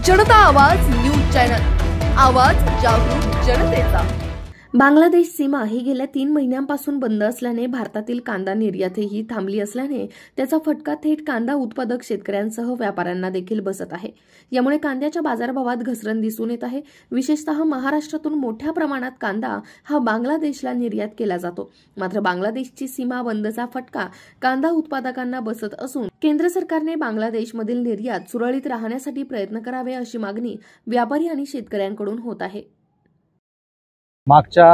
जनता आवाज news channel, आवाज जागरूक जनतेचा। बांगलादेश सीमा ही गेल्या 3 महिन्यांपासून बंद असल्याने भारतातील कांदा निर्यातही थांबली असल्याने त्याचा फटका थेट कांदा उत्पादक शेतकऱ्यांसह व्यापाऱ्यांना देखील बसत आहे। यामुळे कांद्याच्या बाजारभावात घसरण दिसून येत आहे। विशेषतः महाराष्ट्रातून मोठ्या प्रमाणात कांदा हा बांगलादेशला निर्यात केला जातो। मात्र बांगलादेशची सीमा बंदचा फटका कांदा उत्पादकांना बसत असून केंद्र सरकारने बांगलादेशमधील निर्यात सुरळीत राहण्यासाठी प्रयत्न करावे अशी मागणी व्यापारी आणि शेतकऱ्यांकडून होत आहे। मागच्या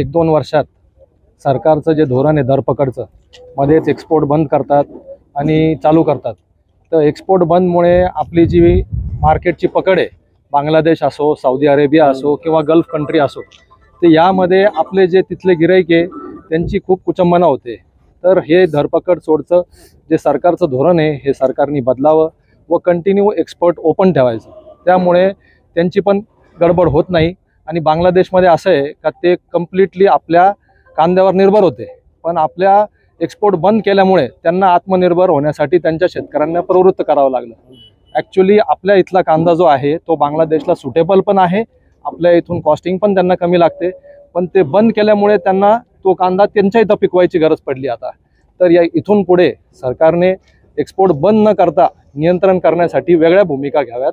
1-2 वर्षात सरकारचं जे धोरण आहे धरपकडचं, मध्येच एक्सपोर्ट बंद करतात आणि चालू करतात। तर एक्सपोर्ट बंदमुळे आपली जी मार्केटची पकड आहे, बांगलादेश असो, सौदी अरेबिया असो किंवा गल्फ कंट्री असो, ते यामध्ये आपले जे तिथले गिराईक आहे त्यांची खूप कुचंबना होते। तर हे धरपकड सोडचं जे सरकारचं धोरण आहे हे सरकारने बदलावं व कंटिन्यू एक्सपोर्ट ओपन ठेवायचं। त्यामुळे त्यांची पण गडबड होत नाही आणि बांगलादेशमध्ये असं आहे का ते कम्प्लिटली आपल्या कांद्यावर निर्भर होते, पण आपल्या एक्सपोर्ट बंद केल्यामुळे त्यांना आत्मनिर्भर होण्यासाठी त्यांच्या शेतकऱ्यांना प्रवृत्त करावं लागलं। ॲक्च्युली आपल्या इथला कांदा जो आहे तो बांगलादेशला सुटेबल पण आहे, आपल्या इथून कॉस्टिंग पण त्यांना कमी लागते, पण ते बंद केल्यामुळे त्यांना तो कांदा त्यांच्या इथं पिकवायची गरज पडली आता। तर या इथून पुढे सरकारने एक्सपोर्ट बंद न करता नियंत्रण करण्यासाठी वेगळ्या भूमिका घ्याव्यात,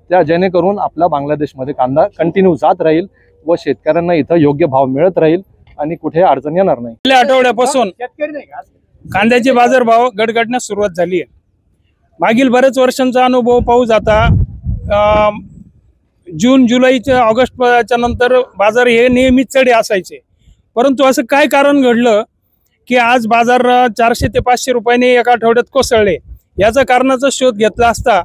त्या जेणेकरून आपला बांगलादेशमध्ये कांदा कंटिन्यू जात राहील व शेतकऱ्यांना इथं योग्य भाव मिळत राहील आणि कुठे अडचण येणार नाही। गेल्या आठवड्यापासून कांद्याचे बाजारभाव गडगडण्यास सुरुवात झाली आहे। मागील बरेच वर्षांचा अनुभव पाहू जाता जून जुलैच्या ऑगस्टच्या नंतर बाजार हे नेहमीच चढे असायचे, परंतु असं काय कारण घडलं की आज बाजार 400 ते 500 रुपयांनी एका आठवड्यात कोसळले। याचा कारणाचा शोध घेतला असता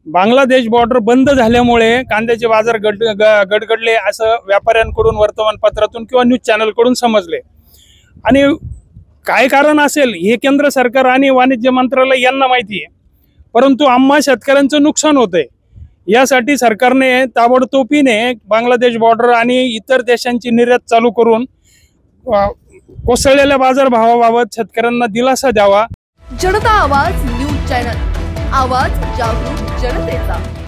बांगलादेश बॉर्डर बंद झाल्यामुळे कांद्याचे बाजार गडगडले असं व्यापाऱ्यांकडून, वर्तमानपत्रातून किंवा न्यूज चॅनलकडून समजले। आणि काय कारण असेल हे केंद्र सरकार आणि वाणिज्य मंत्रालय यांना माहिती आहे, परंतु आम्हा शेतकऱ्यांचं नुकसान होतंय। यासाठी सरकारने ताबडतोबीने बांगलादेश बॉर्डर आणि इतर देशांची निर्यात चालू करून कोसळलेल्या बाजारभावाबाबत शेतकऱ्यांना दिलासा द्यावा। जनता आवाज न्यूज चॅनल, आवाज जागरूक जनतेचा।